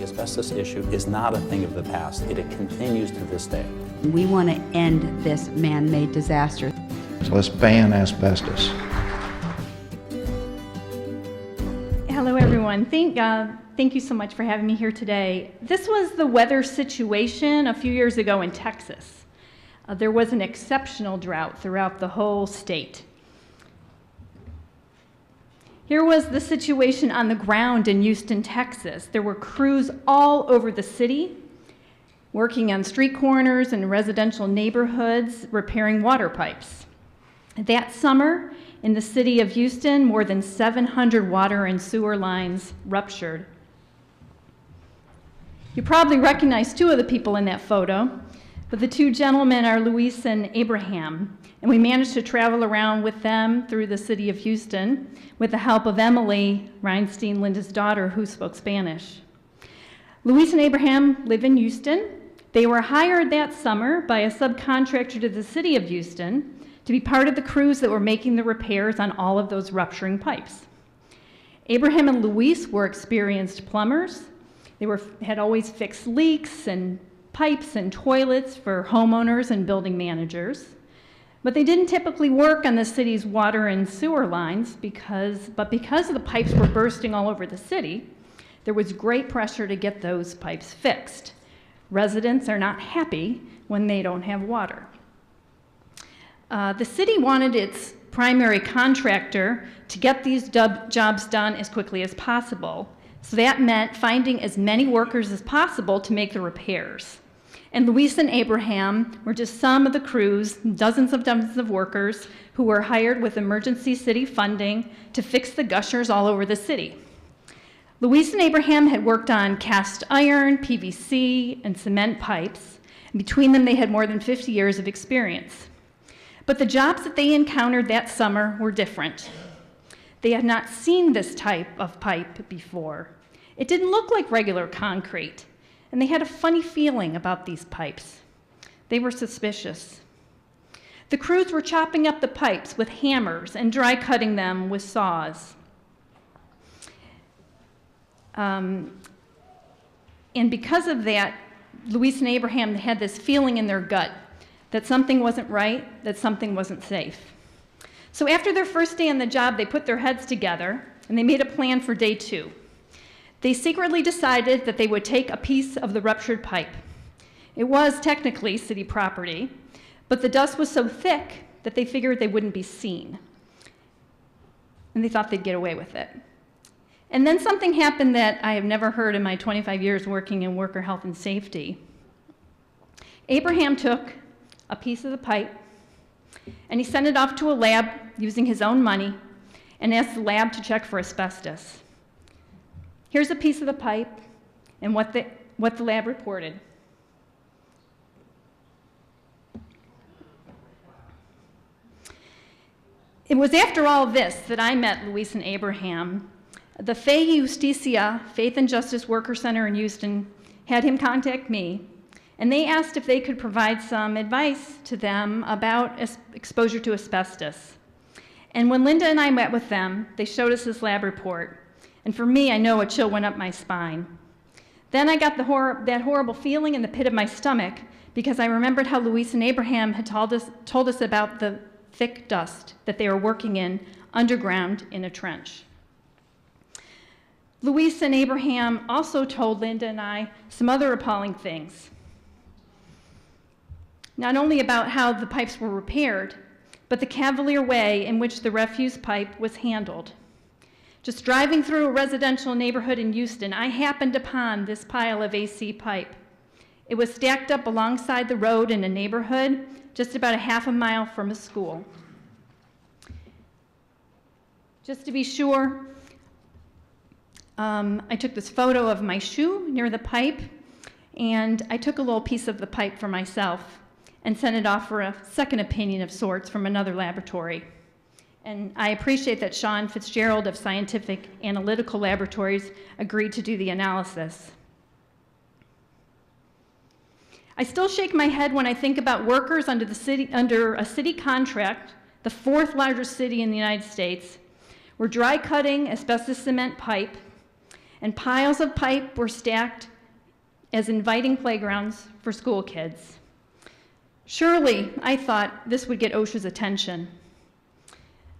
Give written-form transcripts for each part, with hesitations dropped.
The asbestos issue is not a thing of the past. It continues to this day. We want to end this man-made disaster. So let's ban asbestos. Hello, everyone. Thank you so much for having me here today. This was the weather situation a few years ago in Texas. There was an exceptional drought throughout the whole state. Here was the situation on the ground in Houston, Texas. There were crews all over the city, working on street corners and residential neighborhoods, repairing water pipes. That summer, in the city of Houston, more than 700 water and sewer lines ruptured. You probably recognize two of the people in that photo, but the two gentlemen are Luis and Abraham, and we managed to travel around with them through the city of Houston with the help of Emily Reinstein, Linda's daughter, who spoke Spanish. Luis and Abraham live in Houston. They were hired that summer by a subcontractor to the city of Houston to be part of the crews that were making the repairs on all of those rupturing pipes. Abraham and Luis were experienced plumbers. They had always fixed leaks and pipes and toilets for homeowners and building managers. But they didn't typically work on the city's water and sewer lines because the pipes were bursting all over the city, there was great pressure to get those pipes fixed. Residents are not happy when they don't have water. The city wanted its primary contractor to get these jobs done as quickly as possible. So that meant finding as many workers as possible to make the repairs. And Luis and Abraham were just some of the crews, dozens of workers, who were hired with emergency city funding to fix the gushers all over the city. Luis and Abraham had worked on cast iron, PVC, and cement pipes. And between them, they had more than 50 years of experience. But the jobs that they encountered that summer were different. They had not seen this type of pipe before. It didn't look like regular concrete. And they had a funny feeling about these pipes. They were suspicious. The crews were chopping up the pipes with hammers and dry cutting them with saws. And because of that, Luis and Abraham had this feeling in their gut that something wasn't right, that something wasn't safe. So after their first day on the job, they put their heads together and they made a plan for day 2. They secretly decided that they would take a piece of the ruptured pipe. It was technically city property, but the dust was so thick that they figured they wouldn't be seen. And they thought they'd get away with it. And then something happened that I have never heard in my 25 years working in worker health and safety. Abraham took a piece of the pipe and he sent it off to a lab using his own money and asked the lab to check for asbestos. Here's a piece of the pipe and what the lab reported. It was after all this that I met Luis and Abraham. The Fe Justicia, Faith and Justice Worker Center in Houston, had him contact me, and they asked if they could provide some advice to them about exposure to asbestos. And when Linda and I met with them, they showed us this lab report. And for me, I know a chill went up my spine. Then I got that horrible feeling in the pit of my stomach because I remembered how Luis and Abraham had told us about the thick dust that they were working in underground in a trench. Luis and Abraham also told Linda and I some other appalling things. Not only about how the pipes were repaired, but the cavalier way in which the refuse pipe was handled. Just driving through a residential neighborhood in Houston, I happened upon this pile of AC pipe. It was stacked up alongside the road in a neighborhood just about a half a mile from a school. Just to be sure, I took this photo of my shoe near the pipe, and I took a little piece of the pipe for myself and sent it off for a second opinion of sorts from another laboratory. And I appreciate that Sean Fitzgerald of Scientific Analytical Laboratories agreed to do the analysis. I still shake my head when I think about workers under a city contract, the 4th largest city in the United States, were dry cutting asbestos cement pipe, and piles of pipe were stacked as inviting playgrounds for school kids. Surely, I thought this would get OSHA's attention.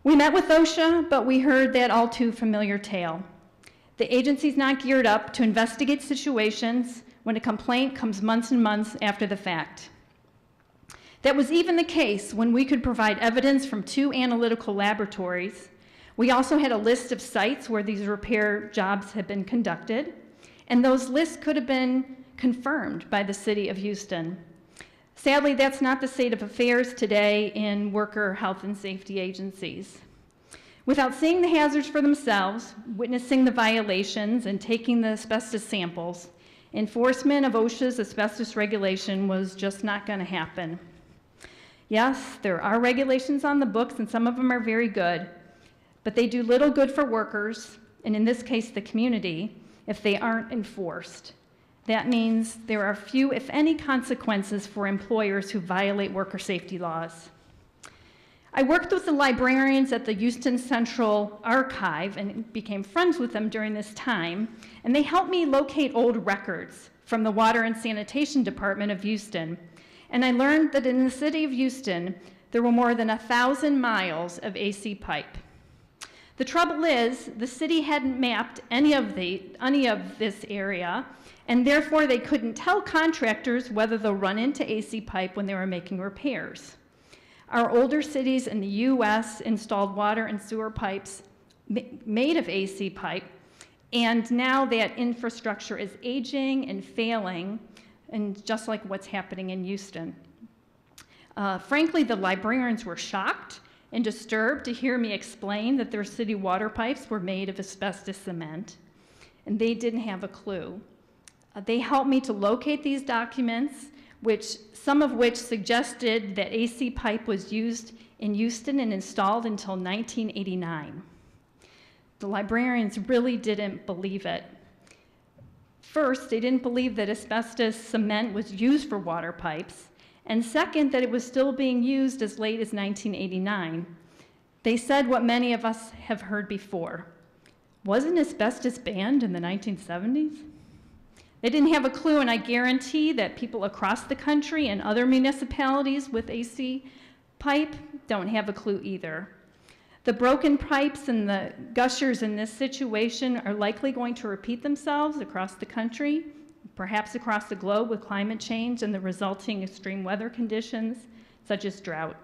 We met with OSHA, but we heard that all too familiar tale. The agency's not geared up to investigate situations when a complaint comes months and months after the fact. That was even the case when we could provide evidence from 2 analytical laboratories. We also had a list of sites where these repair jobs had been conducted, and those lists could have been confirmed by the city of Houston. Sadly, that's not the state of affairs today in worker health and safety agencies. Without seeing the hazards for themselves, witnessing the violations, and taking the asbestos samples, enforcement of OSHA's asbestos regulation was just not going to happen. Yes, there are regulations on the books, and some of them are very good, but they do little good for workers, and in this case, the community, if they aren't enforced. That means there are few, if any, consequences for employers who violate worker safety laws. I worked with the librarians at the Houston Central Archive and became friends with them during this time, and they helped me locate old records from the Water and Sanitation Department of Houston. And I learned that in the city of Houston, there were more than 1,000 miles of AC pipe. The trouble is, the city hadn't mapped any of this area, and therefore they couldn't tell contractors whether they'll run into AC pipe when they were making repairs. Our older cities in the US installed water and sewer pipes made of AC pipe, and now that infrastructure is aging and failing, and just like what's happening in Houston. Frankly, the librarians were shocked and disturbed to hear me explain that their city water pipes were made of asbestos cement, and they didn't have a clue. They helped me to locate these documents, some of which suggested that AC pipe was used in Houston and installed until 1989. The librarians really didn't believe it. First, they didn't believe that asbestos cement was used for water pipes, and second, that it was still being used as late as 1989. They said what many of us have heard before. Wasn't asbestos banned in the 1970s? They didn't have a clue, and I guarantee that people across the country and other municipalities with AC pipe don't have a clue either. The broken pipes and the gushers in this situation are likely going to repeat themselves across the country, perhaps across the globe with climate change and the resulting extreme weather conditions, such as drought.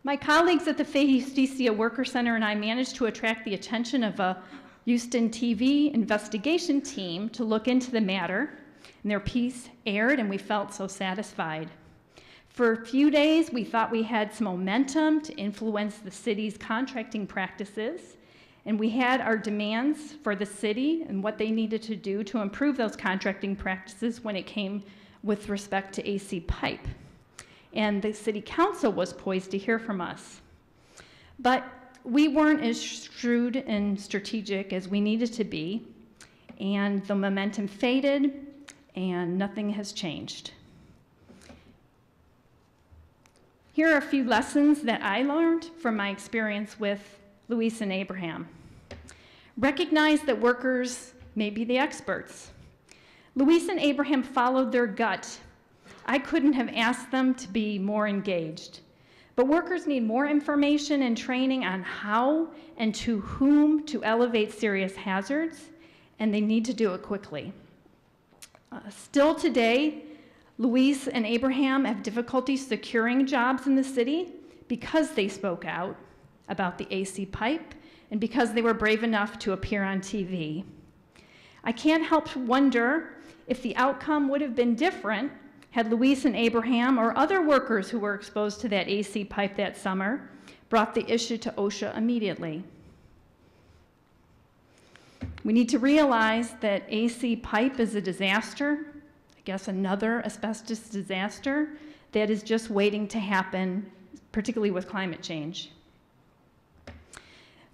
My colleagues at the Fahey Justicia Worker Center and I managed to attract the attention of a Houston TV investigation team to look into the matter, and their piece aired, and we felt so satisfied. For a few days, we thought we had some momentum to influence the city's contracting practices, and we had our demands for the city and what they needed to do to improve those contracting practices when it came with respect to AC pipe. And the city council was poised to hear from us. But we weren't as shrewd and strategic as we needed to be, and the momentum faded, and nothing has changed. Here are a few lessons that I learned from my experience with Luis and Abraham. Recognize that workers may be the experts. Luis and Abraham followed their gut. I couldn't have asked them to be more engaged. But workers need more information and training on how and to whom to elevate serious hazards, and they need to do it quickly. Still today, Luis and Abraham have difficulty securing jobs in the city because they spoke out about the AC pipe and because they were brave enough to appear on TV. I can't help to wonder if the outcome would have been different had Luis and Abraham or other workers who were exposed to that AC pipe that summer brought the issue to OSHA immediately. We need to realize that AC pipe is a disaster, I guess another asbestos disaster, that is just waiting to happen, particularly with climate change.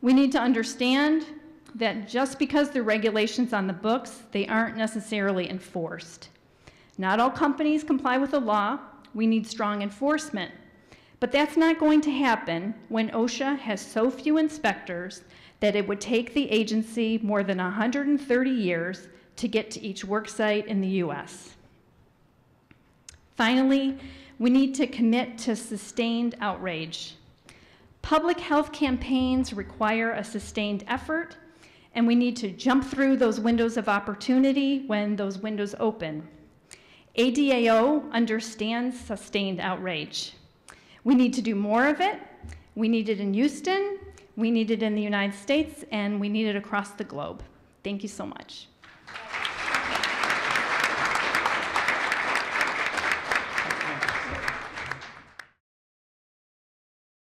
We need to understand that just because the regulations on the books, they aren't necessarily enforced. Not all companies comply with the law. We need strong enforcement. But that's not going to happen when OSHA has so few inspectors that it would take the agency more than 130 years to get to each work site in the US. Finally, we need to commit to sustained outrage. Public health campaigns require a sustained effort, and we need to jump through those windows of opportunity when those windows open. ADAO understands sustained outrage. We need to do more of it. We need it in Houston, we need it in the United States, and we need it across the globe. Thank you so much.